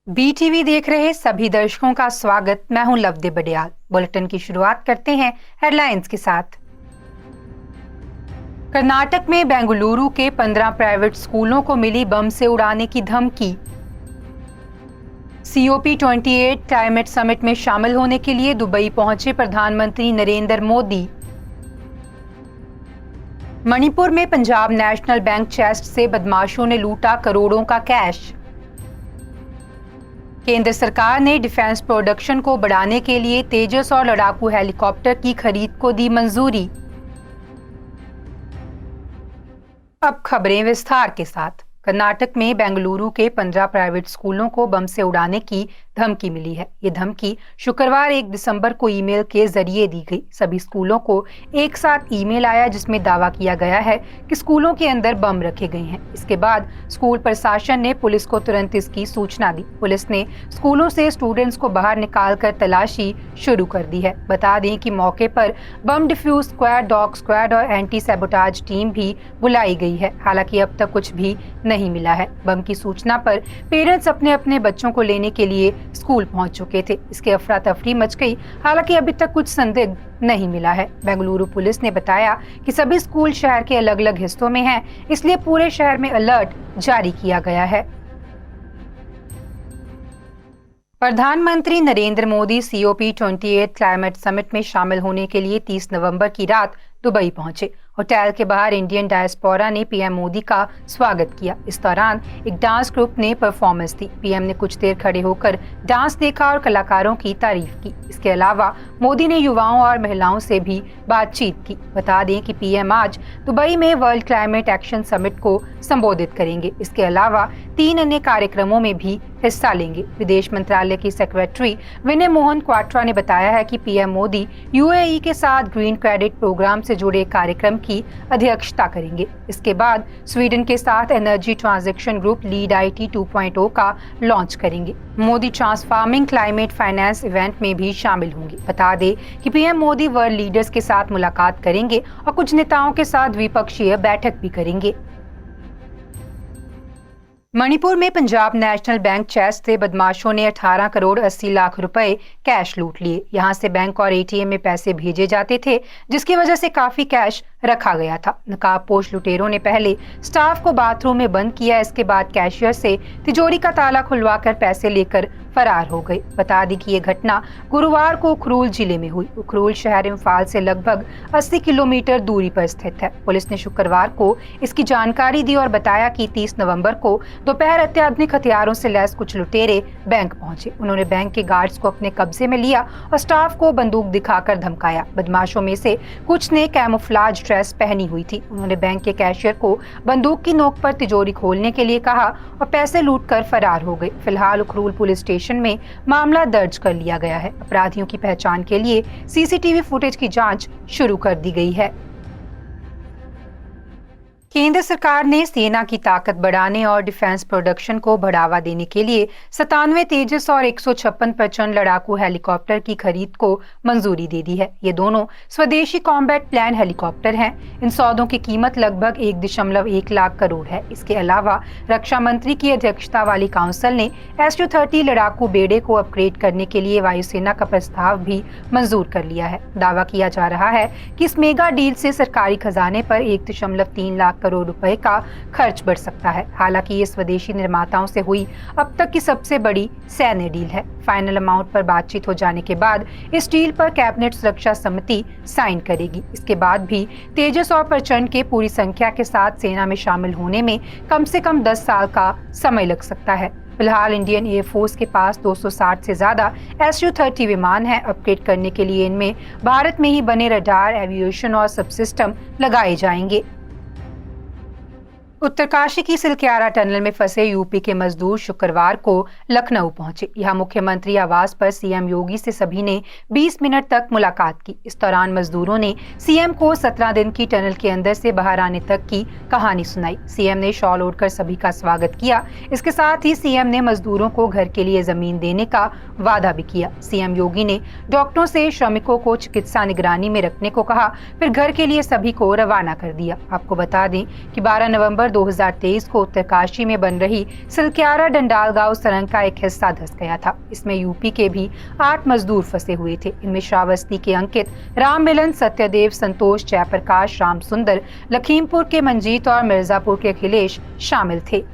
BTV देख रहे सभी दर्शकों का स्वागत। मैं हूं लवदे बडियाल। बुलेटिन की शुरुआत करते हैं हेडलाइंस के साथ। कर्नाटक में बेंगलुरु के 15 प्राइवेट स्कूलों को मिली बम से उड़ाने की धमकी। COP28 क्लाइमेट समिट में शामिल होने के लिए दुबई पहुंचे प्रधानमंत्री नरेंद्र मोदी। मणिपुर में पंजाब नेशनल बैंक चेस्ट से बदमाशों ने लूटा करोड़ों का कैश। केंद्र सरकार ने डिफेंस प्रोडक्शन को बढ़ाने के लिए तेजस और लड़ाकू हेलीकॉप्टर की खरीद को दी मंजूरी। अब खबरें विस्तार के साथ। कर्नाटक में बेंगलुरु के 15 प्राइवेट स्कूलों को बम से उड़ाने की धमकी मिली है। ये धमकी शुक्रवार 1 दिसंबर को ईमेल के जरिए दी गई। सभी स्कूलों को एक साथ ईमेल आया जिसमें दावा किया गया है कि स्कूलों के अंदर बम रखे गए हैं। इसके बाद स्कूल प्रशासन ने पुलिस को तुरंत इसकी सूचना दी। पुलिस ने स्कूलों से स्टूडेंट्स को बाहर निकालकर तलाशी शुरू कर दी है। बता दें कि मौके पर बम डिफ्यूज स्क्वाड, डॉग स्क्वाड और एंटी सैबोटाज टीम भी बुलाई गई है। हालांकि अब तक कुछ भी नहीं मिला है। बम की सूचना पर पेरेंट्स अपने अपने बच्चों को लेने के लिए स्कूल पहुंच चुके थे। इसके अफरा तफरी मच गई। हालांकि अभी तक कुछ संदिग्ध नहीं मिला है। बेंगलुरु पुलिस ने बताया कि सभी स्कूल शहर के अलग अलग हिस्सों में हैं, इसलिए पूरे शहर में अलर्ट जारी किया गया है। प्रधानमंत्री Narendra Modi COP28 climate summit में शामिल होने के लिए 30 नवंबर की रात दुबई पहुंचे। होटल के बाहर इंडियन डायस्पोरा ने पीएम मोदी का स्वागत किया। इस दौरान एक डांस ग्रुप ने परफॉर्मेंस दी। पीएम ने कुछ देर खड़े होकर डांस देखा और कलाकारों की तारीफ की। इसके अलावा मोदी ने युवाओं और महिलाओं से भी बातचीत की। बता दें कि पीएम आज दुबई में वर्ल्ड क्लाइमेट एक्शन समिट को संबोधित करेंगे। इसके अलावा 3 अन्य कार्यक्रमों में भी हिस्सा लेंगे। विदेश मंत्रालय की सेक्रेटरी विनय मोहन क्वाट्रा ने बताया है कि पीएम मोदी UAE के साथ ग्रीन क्रेडिट प्रोग्राम से जुड़े कार्यक्रम की अध्यक्षता करेंगे। इसके बाद स्वीडन के साथ energy transaction group lead IT 2.0 का लॉन्च करेंगे। Modi transforming climate finance event में भी शामिल होंगे। बता दें कि पीएम मोदी वर्ल्ड लीडर्स के साथ मुलाकात करेंगे और कुछ नेताओं के साथ द्विपक्षीय बैठक भी करेंगे। मणिपुर में पंजाब नेशनल बैंक चेस्ट से बदमाशों ने 18 करोड़ 80 लाख रुपए कैश लूट लिए। यहां से बैंक और ATM में पैसे भेजे जाते थे, जिसकी वजह से काफी कैश रखा गया था। नकाबपोश लुटेरों ने पहले स्टाफ को बाथरूम में बंद किया। इसके बाद कैशियर से तिजोरी का ताला खुलवाकर पैसे लेकर फरार हो गए। बता दी कि ये घटना गुरुवार को उखरूल जिले में हुई। उखरूल शहर इम्फाल से लगभग 80 किलोमीटर दूरी पर स्थित है। पुलिस ने शुक्रवार को इसकी जानकारी दी और बताया कि 30 नवंबर को दोपहर अत्याधुनिक हथियारों से लैस कुछ लुटेरे बैंक पहुंचे। उन्होंने बैंक के गार्ड्स को अपने कब्जे में लिया और स्टाफ को बंदूक दिखाकर धमकाया। बदमाशों में से कुछ ने कैमोफ्लेज ड्रेस पहनी हुई थी। उन्होंने बैंक के कैशियर को बंदूक की नोक पर तिजोरी खोलने के लिए कहा और पैसे लूटकर फरार हो गए। फिलहाल उखरूल पुलिस स्टेशन में मामला दर्ज कर लिया गया है। अपराधियों की पहचान के लिए CCTV फुटेज की जांच शुरू कर दी गई है। केंद्र सरकार ने सेना की ताकत बढ़ाने और डिफेंस प्रोडक्शन को बढ़ावा देने के लिए 97 तेजस और 156 प्रचंड लड़ाकू हेलीकॉप्टर की खरीद को मंजूरी दे दी है। ये दोनों स्वदेशी कॉम्बैट प्लान हेलीकॉप्टर हैं। इन सौदों की कीमत लगभग 1.1 लाख करोड़ है। इसके अलावा रक्षा मंत्री की अध्यक्षता वाली काउंसिल ने Su-30 लड़ाकू बेड़े को अपग्रेड करने के लिए वायुसेना का प्रस्ताव भी मंजूर कर लिया है। दावा किया जा रहा है कि इस मेगा डील से सरकारी खजाने पर 1.3 लाख करोड़ रुपए का खर्च बढ़ सकता है। हालांकि ये स्वदेशी निर्माताओं से हुई अब तक की सबसे बड़ी सैन्य डील है। फाइनल अमाउंट पर बातचीत हो जाने के बाद इस डील पर कैबिनेट सुरक्षा समिति साइन करेगी। इसके बाद भी तेजस और प्रचंड के पूरी संख्या के साथ सेना में शामिल होने में कम से कम 10 साल का समय लग सकता है। फिलहाल इंडियन एयरफोर्स के पास 260 से ज्यादा Su-30 विमान हैं। अपग्रेड करने के लिए इनमें भारत में ही बने रडार, एविएशन और सबसिस्टम लगाए जाएंगे। उत्तरकाशी की सिलक्यारा टनल में फंसे यूपी के मजदूर शुक्रवार को लखनऊ पहुंचे। यहां मुख्यमंत्री आवास पर सीएम योगी से सभी ने 20 मिनट तक मुलाकात की। इस दौरान मजदूरों ने सीएम को 17 दिन की टनल के अंदर से बाहर आने तक की कहानी सुनाई। सीएम ने शॉल ओढ़कर सभी का स्वागत किया। इसके साथ ही सीएम ने मजदूरों को घर के लिए जमीन देने का वादा भी किया। सीएम योगी ने डॉक्टरों से श्रमिकों को चिकित्सा निगरानी में रखने को कहा, फिर घर के लिए सभी को रवाना कर दिया। आपको बता दें कि 12 नवंबर 2023 को उत्तरकाशी में बन रही सिलक्यारा डंडालगांव सुरंग का एक हिस्सा धंस गया था। इसमें यूपी के भी 8 मजदूर फंसे हुए थे। इनमें श्रावस्ती के अंकित, राम मिलन, सत्यदेव, संतोष, जयप्रकाश, राम सुंदर, लखीमपुर के मंजीत और मिर्जापुर के अखिलेश शामिल थे।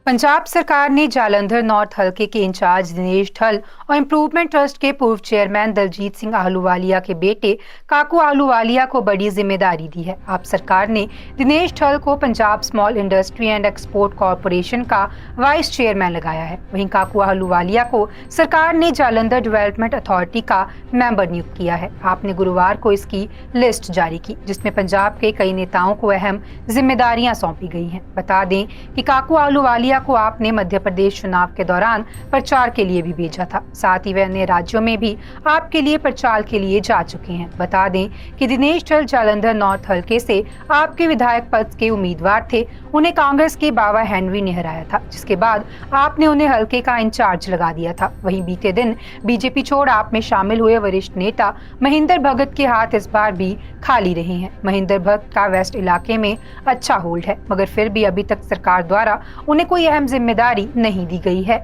पंजाब सरकार ने जालंधर नॉर्थ हलके के इंचार्ज दिनेश ढल और इम्प्रूवमेंट ट्रस्ट के पूर्व चेयरमैन दलजीत सिंह आहलूवालिया के बेटे काकू आहलूवालिया को बड़ी जिम्मेदारी दी है। आप सरकार ने दिनेश ढल को Punjab small industry and export corporation का वाइस चेयरमैन लगाया है। वहीं काकू आहलूवालिया को सरकार ने जालंधर डेवलपमेंट अथॉरिटी का मेंबर नियुक्त किया है। आपने गुरुवार को इसकी लिस्ट जारी की, जिसमें पंजाब के कई नेताओं को अहम जिम्मेदारियां सौंपी गई हैं। बता दें कि काकू आहलूवालिया को आपने मध्य प्रदेश चुनाव के दौरान प्रचार के लिए भी भेजा था। साथ ही वे अन्य राज्यों में भी आपके लिए प्रचार के लिए जा चुके हैं। बता दें कि दिनेश ढल जालंधर नॉर्थ हलके से आपके विधायक पद के उम्मीदवार थे। उन्हें कांग्रेस के बाबा हेनरी ने हराया था, जिसके बाद आपने उन्हें हलके का इंचार्ज लगा दिया था। वहीं बीते दिन बीजेपी छोड़ आप में शामिल हुए वरिष्ठ नेता महेंद्र भगत के हाथ इस बार भी खाली रहे हैं। महेंद्र भगत का वेस्ट इलाके में अच्छा होल्ड है, मगर फिर भी अभी तक सरकार द्वारा उन्हें कोई अहम जिम्मेदारी नहीं दी गई है।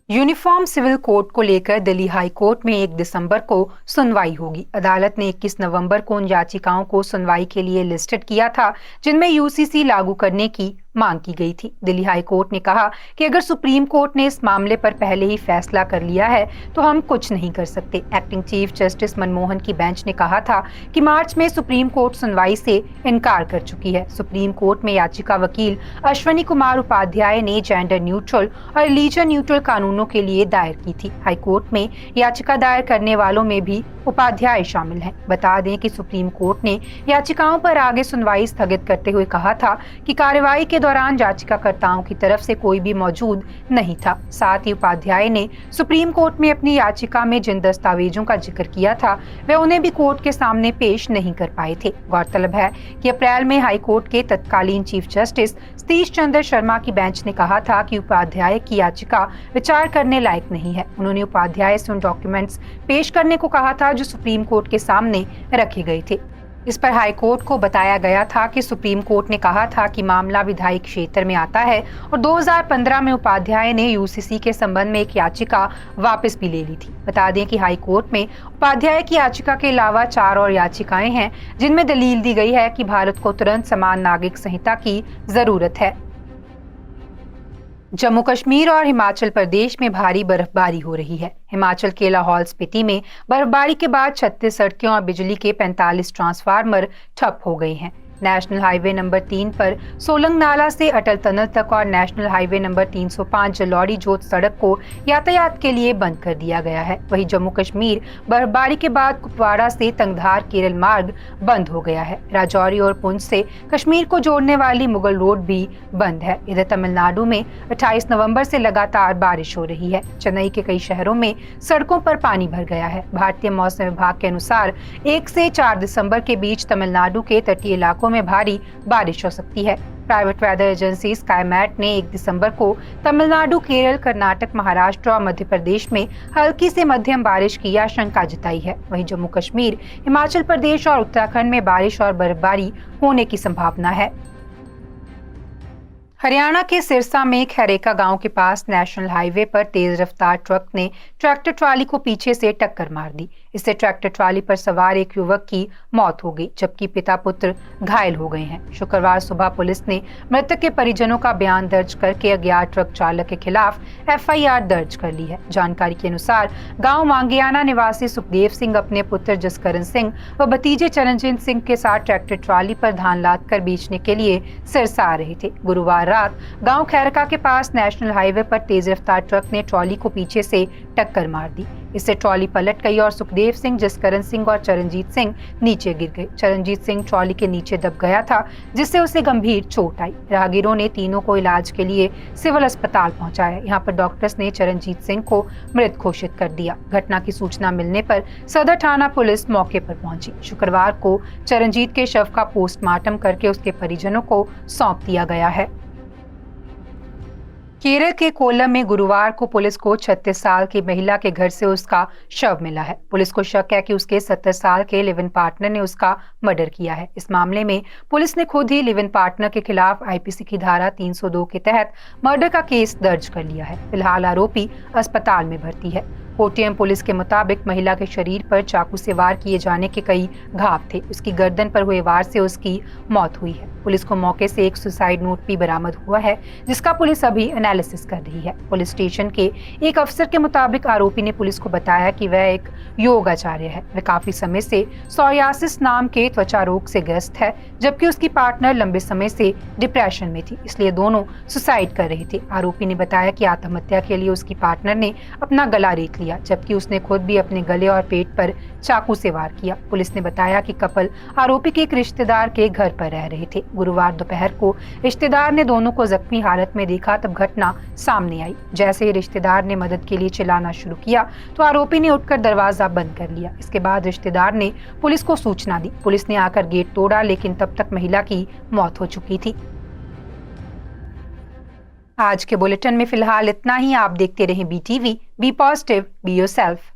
यूनिफॉर्म सिविल कोड को लेकर दिल्ली हाई कोर्ट में 1 दिसंबर को सुनवाई होगी। अदालत ने 21 नवंबर को उन याचिकाओं को सुनवाई के लिए लिस्टेड किया था जिनमें यूसीसी लागू करने की मांग की गई थी। दिल्ली हाई कोर्ट ने कहा कि अगर सुप्रीम कोर्ट ने इस मामले पर पहले ही फैसला कर लिया है तो हम कुछ नहीं कर सकते। एक्टिंग चीफ जस्टिस मनमोहन की बेंच ने कहा था कि मार्च में सुप्रीम कोर्ट सुनवाई से इनकार कर चुकी है। सुप्रीम कोर्ट में याचिका वकील अश्वनी कुमार उपाध्याय ने जेंडर न्यूट्रल और रिलीजन न्यूट्रल कानूनों के लिए दायर की थी। हाई कोर्ट में याचिका दायर करने वालों में भी उपाध्याय शामिल हैं। बता दें कि सुप्रीम कोर्ट ने याचिकाओं पर आगे सुनवाई स्थगित करते हुए कहा था कि कार्रवाई के दौरान याचिकाकर्ताओं की तरफ से कोई भी मौजूद नहीं था। साथ ही उपाध्याय ने सुप्रीम कोर्ट में अपनी याचिका में जिन दस्तावेजों का जिक्र किया था वे उन्हें भी कोर्ट के सामने पेश नहीं कर पाए थे। गौरतलब है कि अप्रैल में हाई कोर्ट के तत्कालीन चीफ जस्टिस सतीश चंद्र शर्मा की बेंच ने कहा था कि उपाध्याय की याचिका विचार करने लायक नहीं है। उन्होंने उपाध्याय से उन डॉक्यूमेंट्स पेश करने को कहा था जो सुप्रीम कोर्ट के सामने रखे गए थे। इस पर हाई कोर्ट को बताया गया था कि सुप्रीम कोर्ट ने कहा था कि मामला विधायी क्षेत्र में आता है और 2015 में उपाध्याय ने यूसीसी के संबंध में एक याचिका वापस भी ले ली थी। बता दें कि हाई कोर्ट में उपाध्याय की याचिका के अलावा 4 और याचिकाएं हैं जिनमें दलील दी गई है कि भारत को तुरंत समान नागरिक संहिता की जरूरत है। जम्मू कश्मीर और हिमाचल प्रदेश में भारी बर्फबारी हो रही है। हिमाचल के लाहौल स्पीति में बर्फबारी के बाद 36 सड़कें और बिजली के 45 ट्रांसफार्मर ठप हो गए हैं। नेशनल हाईवे नंबर 3 पर सोलंग नाला से अटल टनल तक और नेशनल हाईवे नंबर 305 जलौड़ी जोत सड़क को यातायात के लिए बंद कर दिया गया है। वहीं जम्मू कश्मीर बर्फबारी के बाद कुपवाड़ा से तंगधार केरल मार्ग बंद हो गया है। राजौरी और पुंछ से कश्मीर को जोड़ने वाली मुगल रोड भी बंद है। इधर तमिलनाडु में 28 नवंबर से लगातार बारिश हो रही है। चेन्नई के कई शहरों में सड़कों पर पानी भर गया है। भारतीय मौसम विभाग के अनुसार 1 से 4 दिसंबर के बीच तमिलनाडु के तटीय इलाकों में भारी बारिश हो सकती है। प्राइवेट वेदर एजेंसी स्काईमैट ने 1 दिसंबर को तमिलनाडु, केरल, कर्नाटक, महाराष्ट्र और मध्य प्रदेश में हल्की से मध्यम बारिश की आशंका जताई है। वहीं जम्मू कश्मीर, हिमाचल प्रदेश और उत्तराखंड में बारिश और बर्फबारी होने की संभावना है। हरियाणा के सिरसा में खैरेका गांव के पास नेशनल हाईवे पर तेज रफ्तार ट्रक ने ट्रैक्टर ट्राली को पीछे से टक्कर मार दी। इससे ट्रैक्टर ट्राली पर सवार एक युवक की मौत हो गई, जबकि पिता पुत्र घायल हो गए हैं। शुक्रवार सुबह पुलिस ने मृतक के परिजनों का बयान दर्ज करके अज्ञात ट्रक चालक के खिलाफ एफआईआर दर्ज कर ली है। जानकारी के अनुसार गाँव मांगियाना निवासी सुखदेव सिंह अपने पुत्र जसकरण सिंह व भतीजे चरणजीत सिंह के साथ ट्रैक्टर ट्राली पर धान लाद कर बेचने के लिए सिरसा आ रहे थे। गुरुवार रात गांव खैरका के पास नेशनल हाईवे पर तेज रफ्तार ट्रक ने ट्रॉली को पीछे से टक्कर मार दी। इससे ट्रॉली पलट गई और सुखदेव सिंह, जसकरण सिंह और चरणजीत सिंह नीचे गिर गए। चरणजीत सिंह ट्रॉली के नीचे दब गया था, जिससे उसे गंभीर चोट आई। राहगीरों ने तीनों को इलाज के लिए सिविल अस्पताल पहुंचाया। यहां पर डॉक्टर्स ने चरणजीत सिंह को मृत घोषित कर दिया। घटना की सूचना मिलने पर सदर थाना पुलिस मौके पर पहुंची। शुक्रवार को चरणजीत के शव का पोस्टमार्टम करके उसके परिजनों को सौंप दिया गया है। केरल के कोल्लम में गुरुवार को पुलिस को 36 साल की महिला के घर से उसका शव मिला है। पुलिस को शक है कि उसके 70 साल के लिव इन पार्टनर ने उसका मर्डर किया है। इस मामले में पुलिस ने खुद ही लिव इन पार्टनर के खिलाफ आईपीसी की धारा 302 के तहत मर्डर का केस दर्ज कर लिया है। फिलहाल आरोपी अस्पताल में भर्ती है। कोट्टयम पुलिस के मुताबिक महिला के शरीर पर चाकू से वार किए जाने के कई घाव थे। उसकी गर्दन पर हुए वार से उसकी मौत हुई है। पुलिस को मौके से एक सुसाइड नोट भी बरामद हुआ है, जिसका पुलिस अभी एनालिसिस कर रही है। पुलिस स्टेशन के एक अफसर के मुताबिक आरोपी ने पुलिस को बताया कि वह एक योग आचार्य है। वह काफी समय से सोरियासिस नाम के त्वचा रोग से ग्रस्त है, जबकि उसकी पार्टनर लंबे समय से डिप्रेशन में थी, इसलिए दोनों सुसाइड कर रहे थे। आरोपी ने बताया कि आत्महत्या के लिए उसकी पार्टनर ने अपना गला रेत लिया, जबकि उसने खुद भी अपने गले और पेट पर चाकू से वार किया। पुलिस ने बताया कि कपल आरोपी के एक रिश्तेदार के घर पर रह रहे थे। गुरुवार दोपहर को रिश्तेदार ने दोनों को जख्मी हालत में देखा, तब घटना सामने आई। जैसे ही रिश्तेदार ने मदद के लिए चिल्लाना शुरू किया तो आरोपी ने उठकर दरवाजा बंद कर लिया। इसके बाद रिश्तेदार ने पुलिस को सूचना दी। पुलिस ने आकर गेट तोड़ा, लेकिन तब तक महिला की मौत हो चुकी थी। आज के बुलेटिन में फिलहाल इतना ही। आप देखते रहें BTV। Be positive, be yourself.